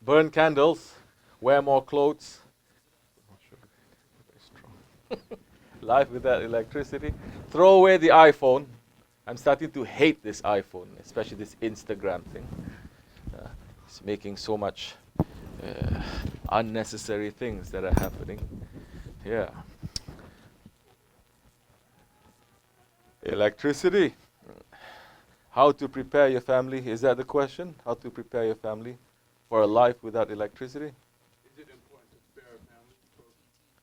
burn candles, wear more clothes. Life without electricity. Throw away the iPhone. I'm starting to hate this iPhone, especially this Instagram thing. It's making so much unnecessary things that are happening. Yeah. Electricity. How to prepare your family? Is that the question? How to prepare your family for a life without electricity? Is it important to prepare a family for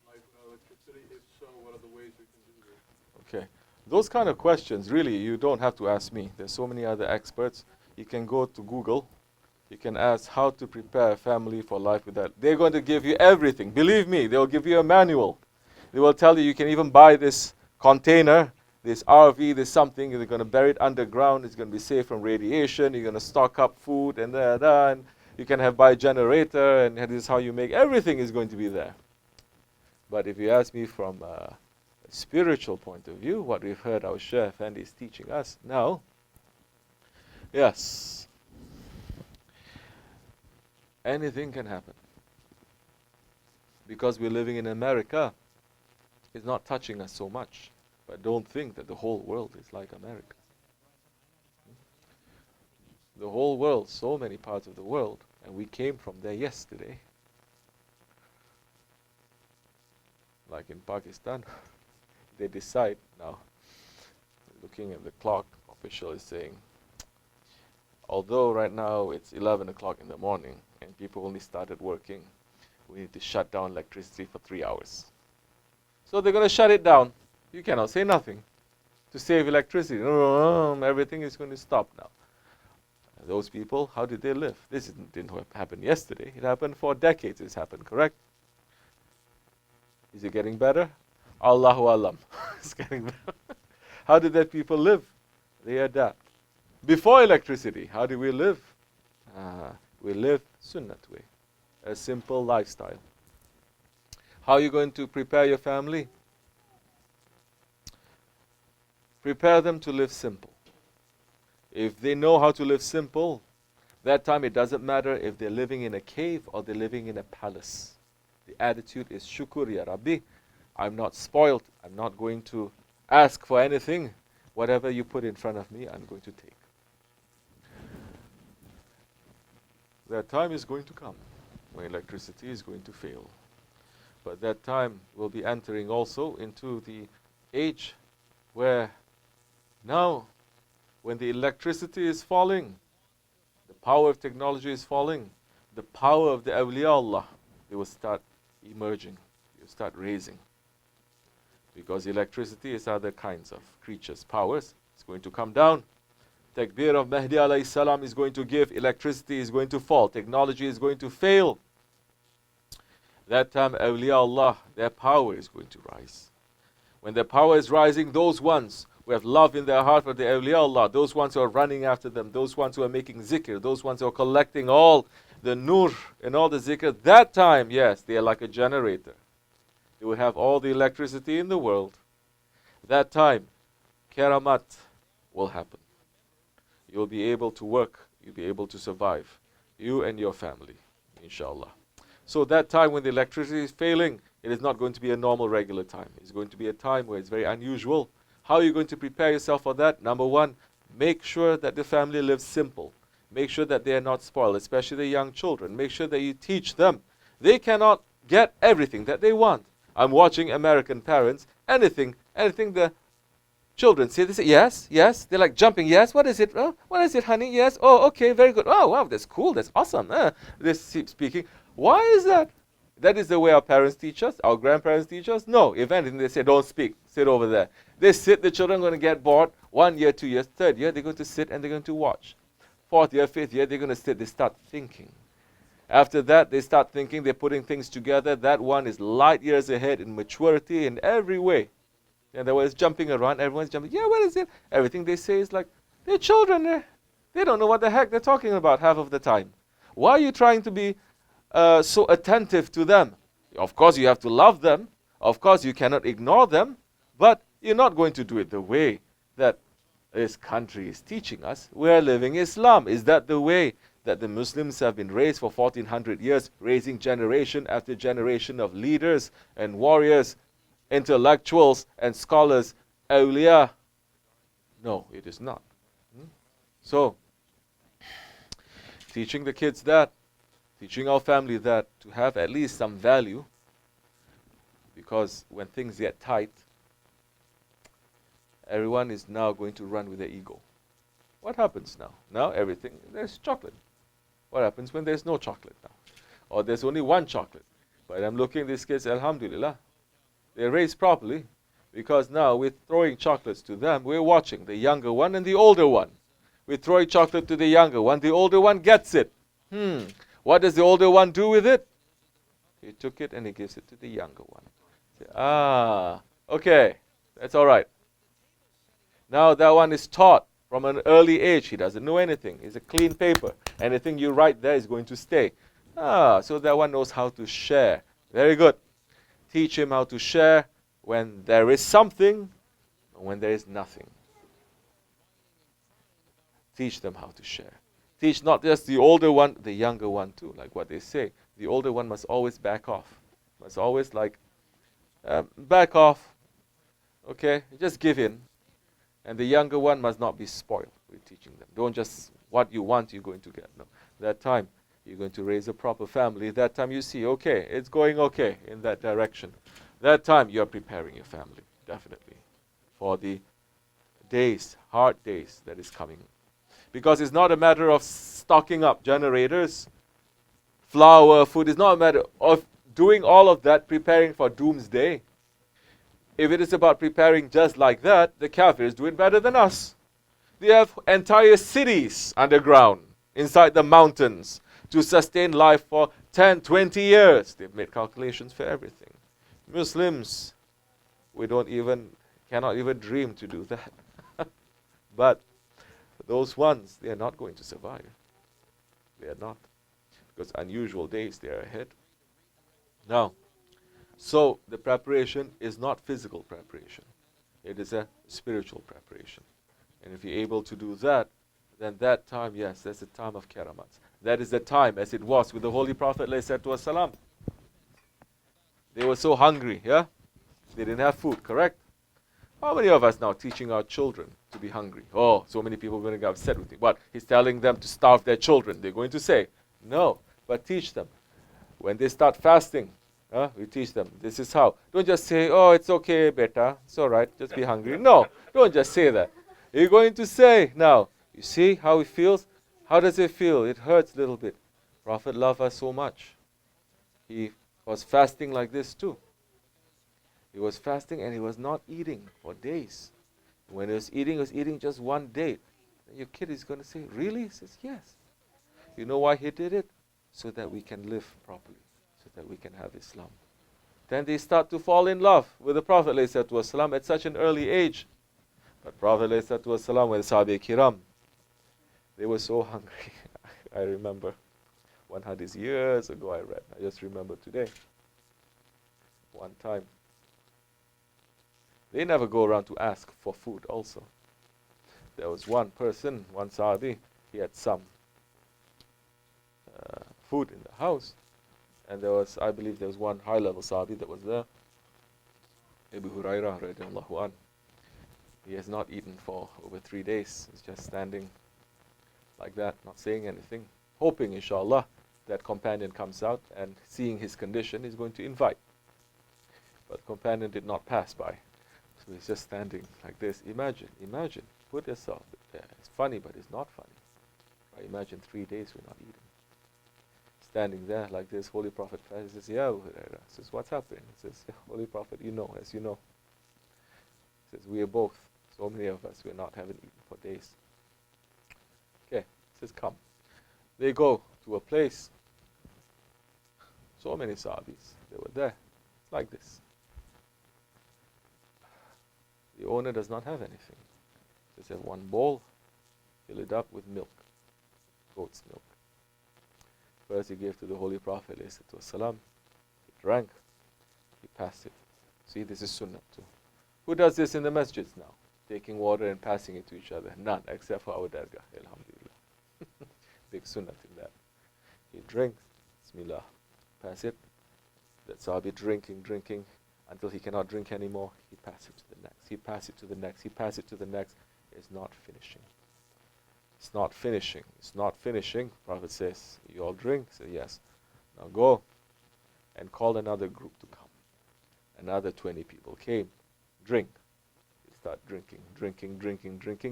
life without electricity? If so, what are the ways we can do this? Okay. Those kind of questions, really, you don't have to ask me. There's so many other experts. You can go to Google. You can ask how to prepare a family for life without. They're going to give you everything. Believe me, they'll give you a manual. They will tell you can even buy this container, this RV, this something. They're going to bury it underground. It's going to be safe from radiation. You're going to stock up food and and you can have buy a generator, and this is how you make. Everything is going to be there. But if you ask me from a spiritual point of view, what we've heard our Shaykh Effendi is teaching us now, yes, anything can happen. Because we're living in America, it's not touching us so much. But don't think that the whole world is like America. The whole world, so many parts of the world, and we came from there yesterday. Like in Pakistan, they decide now, looking at the clock, official is saying, although right now it's 11 o'clock in the morning and people only started working, we need to shut down electricity for 3 hours. So they're going to shut it down. You cannot say nothing to save electricity. Everything is going to stop now. Those people, how did they live? This didn't happen yesterday. It happened for decades. It's happened, correct? Is it getting better? Allahu Alam. It's getting better. How did that people live? They adapt. Before electricity, how did we live? We live Sunnat way, a simple lifestyle. How are you going to prepare your family? Prepare them to live simple. If they know how to live simple, that time it doesn't matter if they're living in a cave or they're living in a palace. The attitude is Shukur ya Rabbi. I'm not spoiled. I'm not going to ask for anything. Whatever you put in front of me, I'm going to take. That time is going to come when electricity is going to fail. But that time will be entering also into the age where now, when the electricity is falling, the power of technology is falling, the power of the awliya Allah, they will start emerging, they will start raising. Because electricity is other kinds of creatures' powers. It's going to come down. Takbir of Mahdi alayhi salam is going to give, electricity is going to fall, technology is going to fail. That time, awliya Allah, their power is going to rise. When their power is rising, those ones who have love in their heart for the awliya Allah, those ones who are running after them, those ones who are making zikr, those ones who are collecting all the nur and all the zikr, that time, yes, they are like a generator. They will have all the electricity in the world. That time, karamat will happen. You'll be able to work, you'll be able to survive, you and your family, inshallah. So that time when the electricity is failing, it is not going to be a normal, regular time. It's going to be a time where it's very unusual. How are you going to prepare yourself for that? Number one, make sure that the family lives simple. Make sure that they are not spoiled, especially the young children. Make sure that you teach them. They cannot get everything that they want. I'm watching American parents, anything the children say, they say, yes, yes. They're like jumping, yes, what is it? Oh, what is it, honey? Yes, oh, okay, very good. Oh, wow, that's cool, that's awesome. They're speaking. Why is that? That is the way our parents teach us, our grandparents teach us? No, if anything, they say, don't speak, sit over there. They sit, the children are going to get bored. 1 year, 2 years, third year, they're going to sit and they're going to watch. Fourth year, fifth year, they're going to sit, they start thinking. After that, they start thinking, they're putting things together. That one is light years ahead in maturity in every way. And there was jumping around, everyone's jumping, yeah, what is it? Everything they say is like, they're children, they don't know what the heck they're talking about half of the time. Why are you trying to be so attentive to them? Of course, you have to love them. Of course, you cannot ignore them. But you're not going to do it the way that this country is teaching us. We are living Islam. Is that the way that the Muslims have been raised for 1400 years, raising generation after generation of leaders and warriors, intellectuals and scholars, awliya? No, it is not. So, teaching the kids that, teaching our family that, to have at least some value, because when things get tight, everyone is now going to run with their ego. What happens now? Now everything, there's chocolate. What happens when there's no chocolate now? Or there's only one chocolate. But I'm looking at these kids, alhamdulillah, they're raised properly, because now we're throwing chocolates to them. We're watching the younger one and the older one. We're throwing chocolate to the younger one. The older one gets it. What does the older one do with it? He took it and he gives it to the younger one. Ah, okay, that's all right. Now that one is taught from an early age. He doesn't know anything. It's a clean paper. Anything you write there is going to stay. Ah, so that one knows how to share. Very good. Teach him how to share when there is something and when there is nothing. Teach them how to share. Teach not just the older one, the younger one too. Like what they say. The older one must always back off. Must always back off. Okay, just give in. And the younger one must not be spoiled with teaching them. Don't just, what you want, you're going to get. No. That time, you're going to raise a proper family. That time you see, okay, it's going okay in that direction. That time, you're preparing your family, definitely, for the days, hard days that is coming. Because it's not a matter of stocking up generators, flour, food. It's not a matter of doing all of that, preparing for doomsday. If it is about preparing just like that, the Kafirs do it better than us. They have entire cities underground, inside the mountains, to sustain life for 10, 20 years. They've made calculations for everything. Muslims, we cannot even dream to do that. But those ones, they are not going to survive. They are not. Because unusual days, they are ahead. Now, so the preparation is not physical preparation. It is a spiritual preparation. And if you're able to do that, then that time, yes, that's a time of karamats. That is the time as it was with the Holy Prophet ﷺ. They were so hungry, yeah? They didn't have food, correct? How many of us now teaching our children to be hungry? Oh, so many people are going to get upset with me. What? He's telling them to starve their children. They're going to say, no, but teach them. When they start fasting, we teach them, this is how. Don't just say, oh, it's okay, beta, it's all right, just be hungry. No, don't just say that. You're going to say, now, you see how it feels? How does it feel? It hurts a little bit. Prophet loved us so much. He was fasting like this too. He was fasting and he was not eating for days. When he was eating just one day. And your kid is going to say, really? He says, yes. You know why he did it? So that we can live properly. So that we can have Islam. Then they start to fall in love with the Prophet ﷺ at such an early age. But Prophet ﷺ, when Sahabi Kiram, they were so hungry. I remember one hadith years ago I read. I just remember today. One time. They never go around to ask for food also. There was one person, one Sahabi, he had some food in the house. And there was, I believe there was one high-level Sahabi that was there. Abu Hurairah radiallahu an. He has not eaten for over 3 days. He's just standing like that, not saying anything. Hoping, inshallah, that companion comes out and seeing his condition, he's going to invite. But the companion did not pass by. So he's just standing like this. Imagine, put yourself there. It's funny, but it's not funny. Right? Imagine 3 days we're not eating. Standing there like this, Holy Prophet says, Ya Abu Hurairah. Says, what's happening? He says, Holy Prophet, you know, as you know. He says, we are both, so many of us, we're not having eaten for days. Okay, he says, come. They go to a place. So many Sahabis, they were there, like this. The owner does not have anything. Just have one bowl, fill it up with milk, goat's milk. First he gave to the Holy Prophet ﷺ. He drank, he passed it. See, this is sunnah too. Who does this in the masjids now? Taking water and passing it to each other? None, except for our Dergahi, alhamdulillah. Big sunnah in that. He drinks, Bismillah, pass it. That Sahabi drinking, until he cannot drink anymore. He passes it to the next. He passes it to the next. He passes it to the next. It's not finishing. It's not finishing. It's not finishing. Prophet says, you all drink? Say, yes. Now go and call another group to come. Another 20 people came. Drink. They start drinking.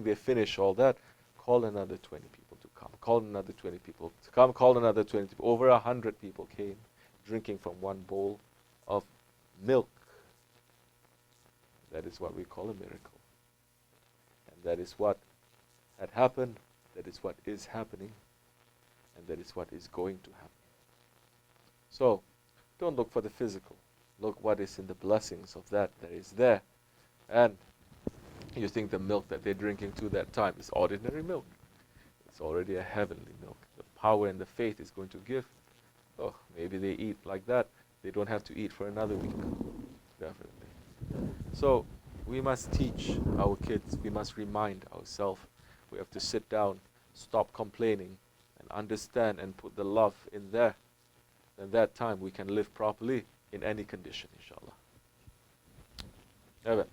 They finish all that. Call another 20 people to come. Call another 20 people to come. Call another 20 people. Over 100 people came, drinking from one bowl of milk. That is what we call a miracle. And that is what had happened. That is what is happening. And that is what is going to happen. So, don't look for the physical. Look what is in the blessings of that is there. And you think the milk that they're drinking to that time is ordinary milk. It's already a heavenly milk. The power and the faith is going to give. Oh, maybe they eat like that. They don't have to eat for another week. Definitely. So, we must teach our kids. We must remind ourselves. We have to sit down, stop complaining, and understand and put the love in there. And that time we can live properly in any condition, inshallah. Evan.